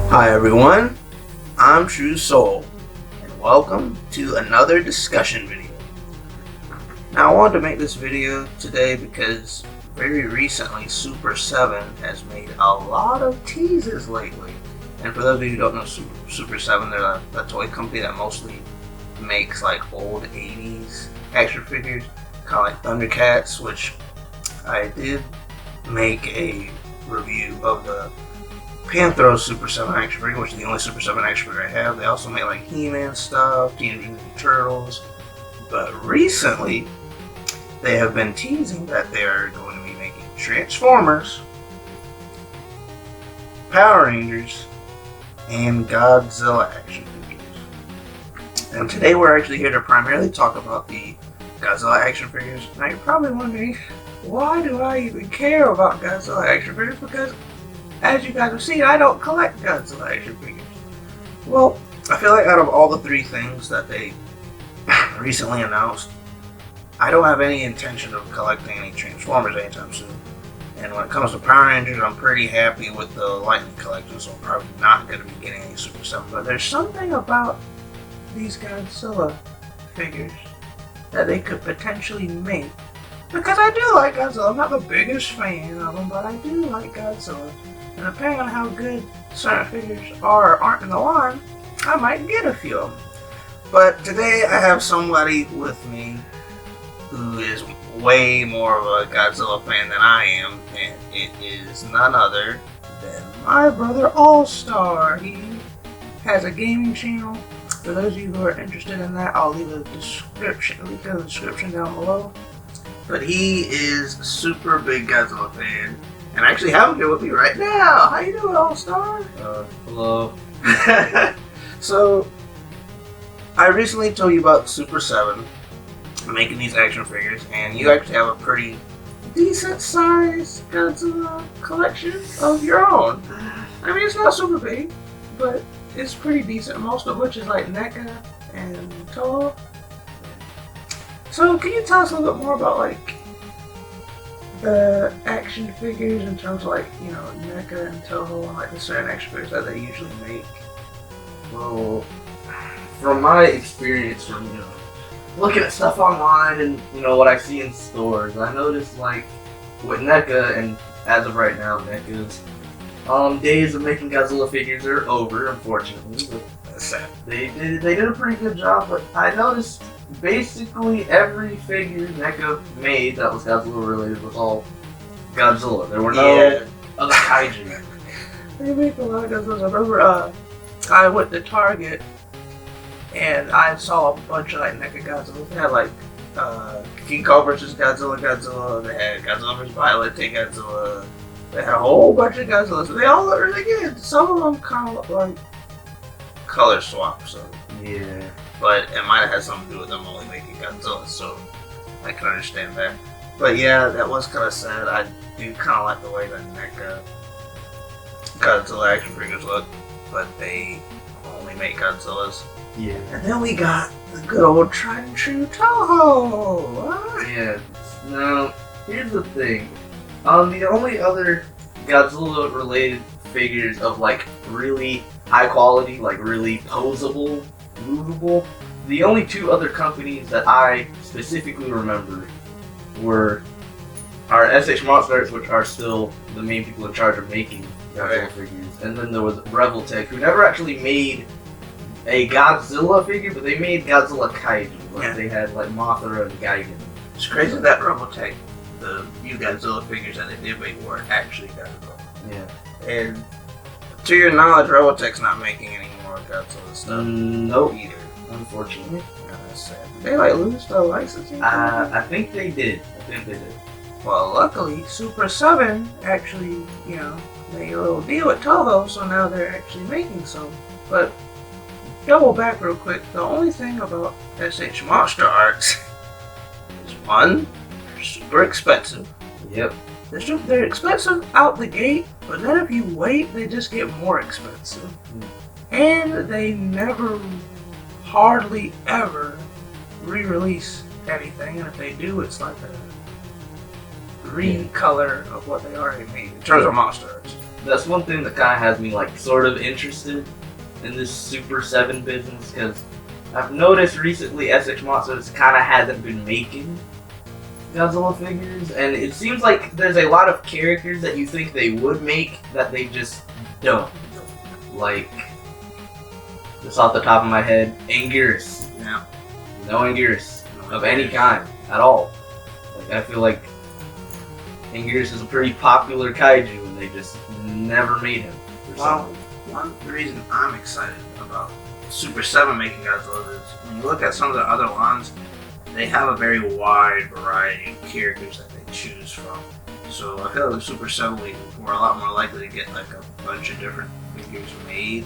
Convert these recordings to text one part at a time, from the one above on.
Hi everyone, I'm True Soul, and welcome to another discussion video. Now I wanted to make this video today because very recently Super7 has made a lot of teases lately. And for those of you who don't know Super7, they're a toy company that mostly makes like old 80s action figures, kind of like Thundercats, which I did make a review of the Panthros Super7 action figure, which is the only Super7 action figure I have. They also make like He-Man stuff, Teenage Mutant Ninja Turtles, but recently they have been teasing that they're going to be making Transformers, Power Rangers, and Godzilla action figures. And today we're actually here to primarily talk about the Godzilla action figures. Now you're probably wondering, why do I even care about Godzilla action figures? Because as you guys have seen, I don't collect Godzilla action figures. Well, I feel like out of all the three things that they recently announced, I don't have any intention of collecting any Transformers anytime soon. And when it comes to Power Rangers, I'm pretty happy with the Lightning collection, so I'm probably not going to be getting any Super 7. But there's something about these Godzilla figures that they could potentially make. Because I do like Godzilla. I'm not the biggest fan of them, but I do like Godzilla. And depending on how good certain figures are or aren't in the line, I might get a few of them. But today I have somebody with me who is way more of a Godzilla fan than I am, and it is none other than my brother All-Star. He has a gaming channel. For those of you who are interested in that, I'll leave a link in the description down below. But he is a super big Godzilla fan. And I actually have him here with me right now. How you doing, All-Star? Hello. So, I recently told you about Super7 making these action figures, and you actually have a pretty decent sized Godzilla collection of your own. I mean, it's not super big, but it's pretty decent, most of which is like NECA and Toho. So, can you tell us a little bit more about like the action figures in terms of like, you know, NECA and Toho and like the certain action figures that they usually make? Well, from my experience from, looking at stuff online and, what I see in stores, I noticed like with NECA, and as of right now, NECA's days of making Godzilla figures are over, unfortunately. But That's sad. they did a pretty good job, but I noticed basically every figure NECA made that was Godzilla related was all Godzilla. There were no other kaiju. They make a lot of Godzillas. I remember I went to Target and I saw a bunch of like NECA Godzillas. They had like King Kong vs. Godzilla. They had Godzilla vs. Violet, Godzilla. They had a whole bunch of Godzillas. They all look really good. Some of them kind of look like color swaps. So. Yeah. But it might have had something to do with them only making Godzilla, so I can understand that. But yeah, that was kind of sad. I do kind of like the way that NECA Godzilla action figures look, but they only make Godzillas. Yeah. And then we got the good old tried and true Toho! Yeah. Now, here's the thing. The only other Godzilla related figures of like really high quality, like really posable, movable, the only two other companies that I specifically remember were our SH Monsters, which are still the main people in charge of making Godzilla figures, and then there was Revoltech, who never actually made a Godzilla figure, but they made Godzilla kaiju. Like they had like Mothra and Gigan. It's crazy that Revoltech, the few Godzilla figures that they did make were actually Godzilla. Yeah. And to your knowledge, Revoltech's not making any more Godzilla stuff. Nope. Either, unfortunately. Yeah, that's sad. Did they like lose the licensing? I think they did. Well, luckily, Super7 actually, made a little deal with Toho, so now they're actually making some. But, double back real quick, the only thing about SH Monster Arts is one, they're super expensive. Yep. They're expensive out the gate, but then if you wait, they just get more expensive. And they never, hardly ever, re-release anything, and if they do, it's like a recolor of what they already made in terms of Monster Arts. that's one thing that kind of has me like sort of interested in this Super 7 business, because I've noticed recently SX Monsters kind of hasn't been making Godzilla figures, and it seems like there's a lot of characters that you think they would make that they just don't. Like, just off the top of my head, Anguirus. Yeah. No Anguirus of any kind at all. Like, I feel like Anguirus is a pretty popular kaiju, and they just never made him. Well, one reason I'm excited about Super 7 making Godzilla is when you look at some of the other lines, they have a very wide variety of characters that they choose from. So I feel like with Super 7 we're a lot more likely to get like a bunch of different figures made.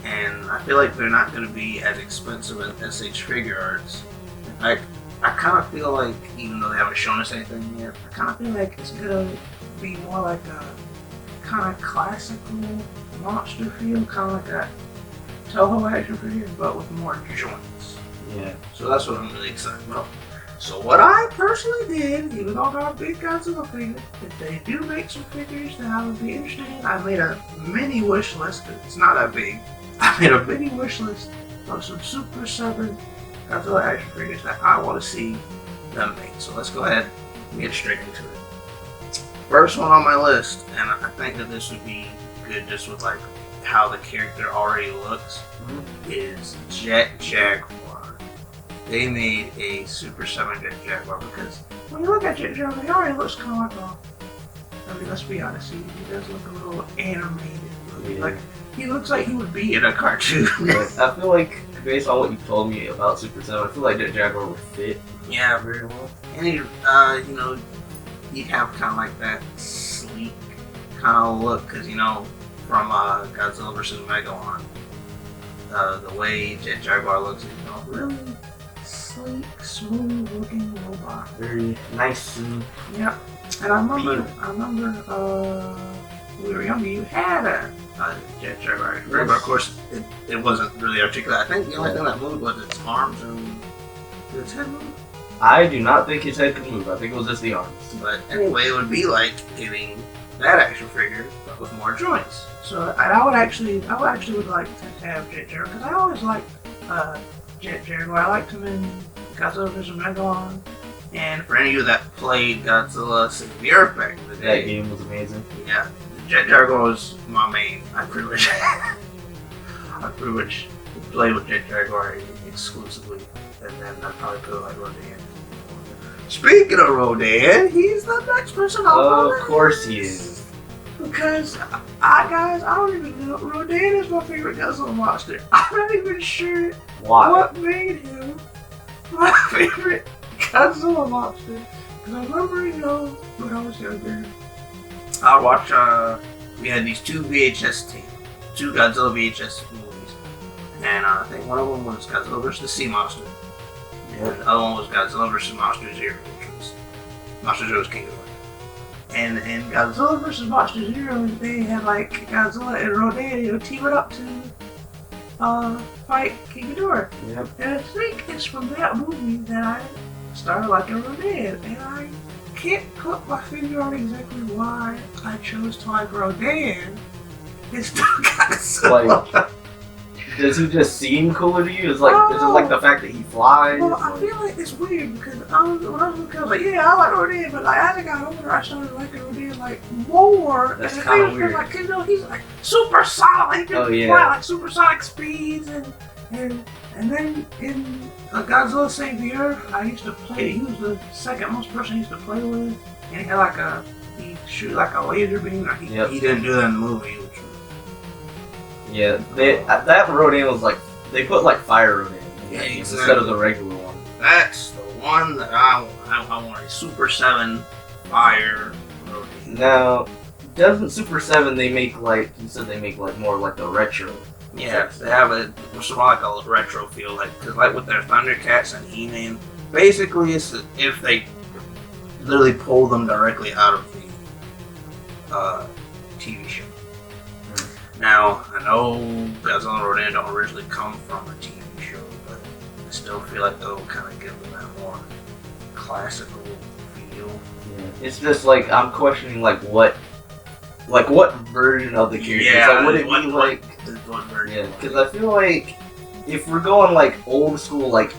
And I feel like they're not going to be as expensive as SH Figure Arts. In fact, I kind of feel like, even though they haven't shown us anything yet, I kind of feel like it's going to be more like a kind of classical monster feel, kind of like a Toho action figure, but with more joints. Yeah. So that's what I'm really excited about. So what I personally did, even though I'm not a big Godzilla figure, if they do make some figures that I would be interested in, I made a mini wish list, because it's not that big. I made a mini wish list of some Super 7 Godzilla action figures that I want to see them make. So let's go ahead and get straight into it. First one on my list, and I think that this would be good just with like how the character already looks, is Jet Jaguar. They made a Super 7 Jet Jaguar because when you look at Jet Jaguar, he already looks kind of like I mean, let's be honest, he does look a little animated. Yeah. Like, he looks like he would be in a cartoon. I feel like, based on what you told me about Super 7, I feel like Jet Jaguar would fit. Yeah, very well. And he, he'd have kind of like that sleek kind of look, because, from Godzilla vs. Megalon, the way Jet Jaguar looks, really sleek, smooth looking robot. Very nice and... Yeah. And I remember, when we were younger, you had a Jet Jaguar. But of course, it wasn't really articulate. I think the only thing that moved was its arms and its head moved. I do not think his head could move. I think it was just the arms. But anyway, it would be like getting that action figure, but with more joints. So I would actually would like to have Jet Jaguar, because I always liked Jet Jaguar. I liked him in Godzilla vs. Megalon. And for any of you that played Godzilla Save the Earth back in the day, That game was amazing. Yeah, Jet Jaguar was my main. I pretty much played with Jet Jaguar exclusively, and then I probably put like Rodan. Speaking of Rodan, he's the next person on my list. Of course he is. Because I don't even know. Rodan is my favorite Godzilla monster. I'm not even sure Why? what made him my favorite Godzilla monster. Because I remember, when I was younger, I watched, we had these two Godzilla VHS movies. And I think one of them was Godzilla vs. the Sea Monster. And the other one was Godzilla vs. Monster Zero, which was Monster Zero's King of the Earth. And in Godzilla vs. Monster Zero, they had like Godzilla and Rodan, teaming up to fight King Ghidorah. Yep. And I think it's from that movie that I started liking Rodan. And I can't put my finger on exactly why I chose to like Rodan. It's still Godzilla. Like, does he just seem cooler to you? Is it like the fact that he flies? Well, I feel like it's weird because when I was little, I was like, yeah, I like Rodan, but like as I got older, I started liking Rodan like more. That's and kind of weird. Like, he's like supersonic, Oh, yeah. fly like supersonic speeds, and then in Godzilla Save the Earth, I used to play. He was the second most person I used to play with, and he had he shoot like a laser beam. He didn't do that in the movie. Yeah, that Rodan was like, they put like fire Rodan Yeah, exactly. instead of the regular one. That's the one that I want a Super 7 fire Rodan. Now, doesn't Super 7 they make like, you said they make like more like the retro? Yeah, they have it's more like a retro feel, because like with their Thundercats and He-Man, basically it's if they literally pull them directly out of the TV show. Now, I know Godzilla and Rodan don't originally come from a TV show, but I still feel like they'll kind of give them that more classical feel. Yeah. It's just like, I'm questioning like what like what version of the character? Yeah, Like, would it be like? What version? Yeah, because I feel like if we're going like old school, like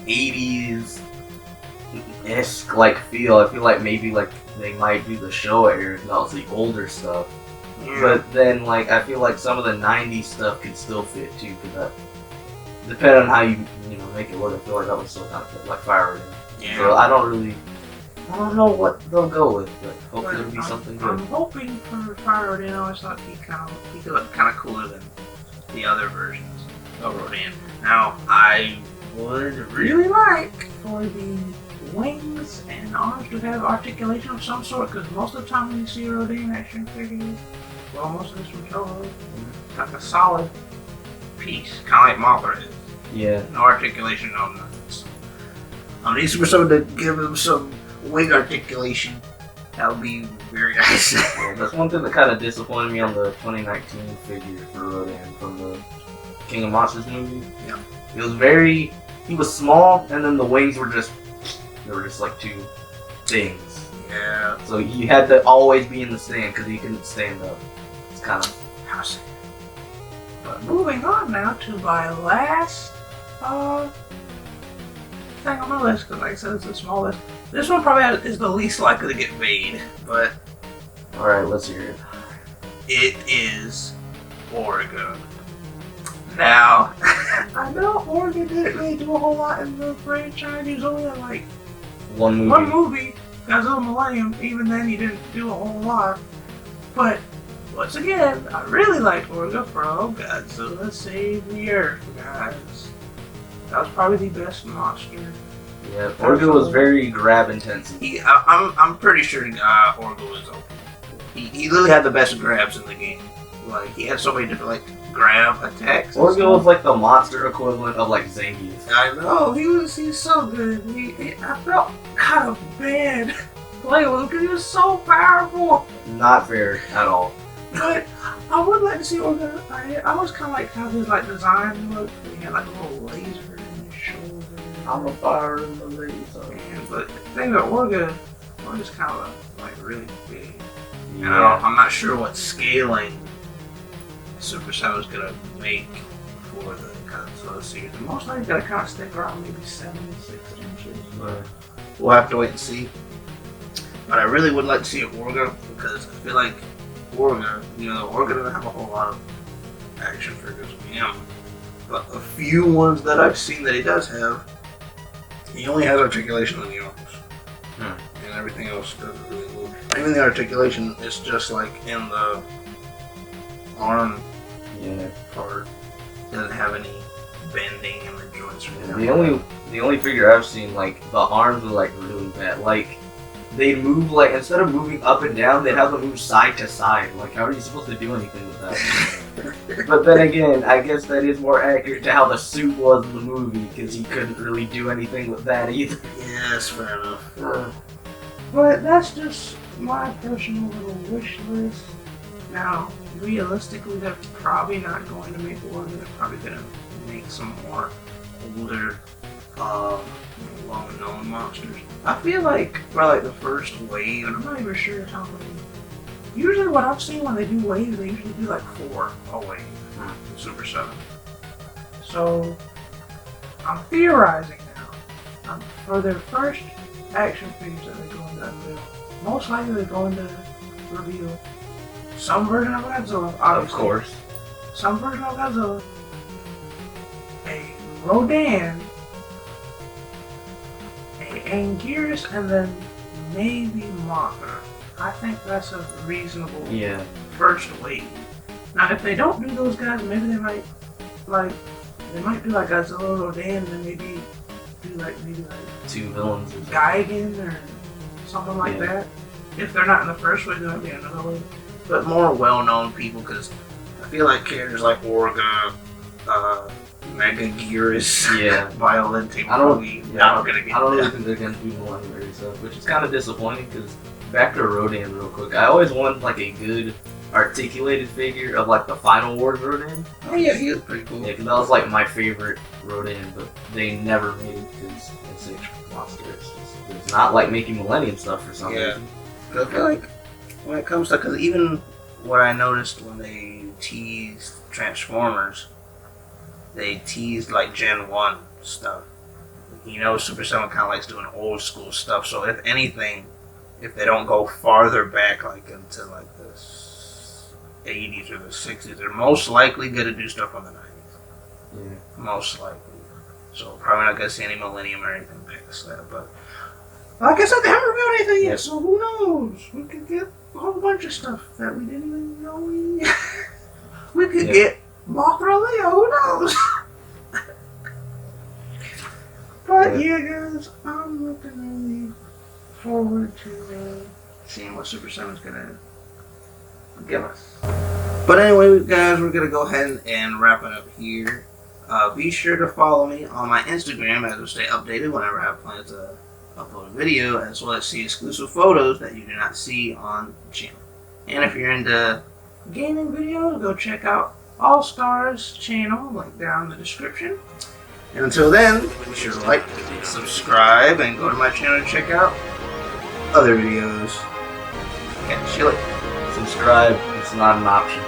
80s-esque like feel, I feel like maybe like they might do the Showa era, that was the older stuff. Yeah. But then like I feel like some of the 90s stuff could still fit too, because depending on how you make it work, I feel like that would still kind of fit, like Fire Red. Yeah. So I don't know what they'll go with, but hopefully it'll be something good. I'm hoping for Fire Red. I always thought he could look kind of cooler than the other versions of Rodan. Now, I would really like for the wings and arms to have articulation of some sort, because most of the time when you see a Rodan action figure, well, most of this from Toho, it's like a solid piece, kind of like Mothra is. Yeah. No articulation, no nothing. I need Super7 to give him some wing articulation. That would be very nice. Yeah, that's one thing that kind of disappointed me on the 2019 figure for Rodan from the King of Monsters movie. Yeah. He was small, and then the wings were just like two things. Yeah. So you had to always be in the stand because he couldn't stand up. It's kind of how sad. But moving on now to my last thing on my list, because like I said, it's the smallest. This one probably is the least likely to get made, but alright, let's hear it. It is Oregon. Now, I know Oregon didn't really do a whole lot in the franchise. He was only in like one movie, Godzilla Millennium. Even then, he didn't do a whole lot. But once again, I really liked Oregon from Godzilla Save the Earth, guys. That was probably the best monster. Yeah, Oregon was very grab intensive. I'm pretty sure Oregon was open. He literally had the best grabs in the game. Like, he had so many different like grab attacks. Oregon was like the monster equivalent of like Zangief. I know, he's so good. I felt kind of bad playing with him because he was so powerful. Not fair at all. But I would like to see Oregon. I was kind of like how his like design looked. He had like a little laser in his shoulder. I'm a fire in the laser. But the thing about Oregon's kind of like really big. Yeah. And I'm not sure what scaling Super7 is gonna make for the Godzilla series. Most likely gonna kind of stick around maybe 76 inches. But we'll have to wait and see. But I really would like to see Oregon because I feel like Oregon doesn't have a whole lot of action figures of him. But a few ones that I've seen that he does have, he only has articulation on the arms. And everything else doesn't really move. Even the articulation is just like in the arm part. Doesn't have any bending in the joints or anything. The only figure I've seen, like the arms are like really bad. Like they move like instead of moving up and down, they have them move side to side. Like how are you supposed to do anything with that? But then again, I guess that is more accurate to how the suit was in the movie because he couldn't really do anything with that either. Yeah, that's fair enough. But that's just my personal little wish list. Now, realistically, they're probably not going to make Oregon. They're probably going to make some more older, well-known monsters. I feel like for like the first wave, and I'm not even sure how many. Usually, what I've seen when they do waves, they usually do like 4 a wave in Super7. So, I'm theorizing now. For their first action figures that they're going to unveil, most likely they're going to reveal some version of Godzilla, obviously. Of course. Some version of Godzilla, a Rodan, a Anguirus, and then maybe Mothra. I think that's a reasonable first wave. Now, if they don't do those guys, maybe they might do like Godzilla, Rodan, and then maybe do like 2 villains, Gigan or something like that. If they're not in the first wave, there might be another wave. But more well-known people, because I feel like characters like Orga, Megaguirus, Violente, probably not gonna get. I don't really think they're gonna do Millennium stuff, which is kind of disappointing. Because back to Rodan real quick, I always wanted like a good articulated figure of like the Final Wars Rodan. Oh yeah, he was pretty cool. Yeah, because that was like my favorite Rodan, but they never made it because it's a monster. It's not like making Millennium stuff for some reason. I feel like when it comes to, because even what I noticed when they teased Transformers, they teased like Gen 1 stuff. You know, Super 7 kind of likes doing old school stuff, so if anything, if they don't go farther back, like into like the 80s or the 60s, they're most likely going to do stuff from the 90s. Yeah. Most likely. So probably not going to see any Millennium or anything past that, but like I said, they haven't revealed anything yet, so who knows? We could get a whole bunch of stuff that we didn't even know we could get Mothra Leo, who knows? But yeah, guys, I'm looking really forward to seeing what Super 7's gonna give us. But anyway, guys, we're gonna go ahead and wrap it up here. Be sure to follow me on my Instagram as I stay updated whenever I have plans to upload a video, as well as see exclusive photos that you do not see on the channel. And if you're into gaming videos, go check out All Stars channel, link down in the description. And until then, be sure to like, subscribe, and go to my channel to check out other videos. Catch you later. Subscribe, it's not an option.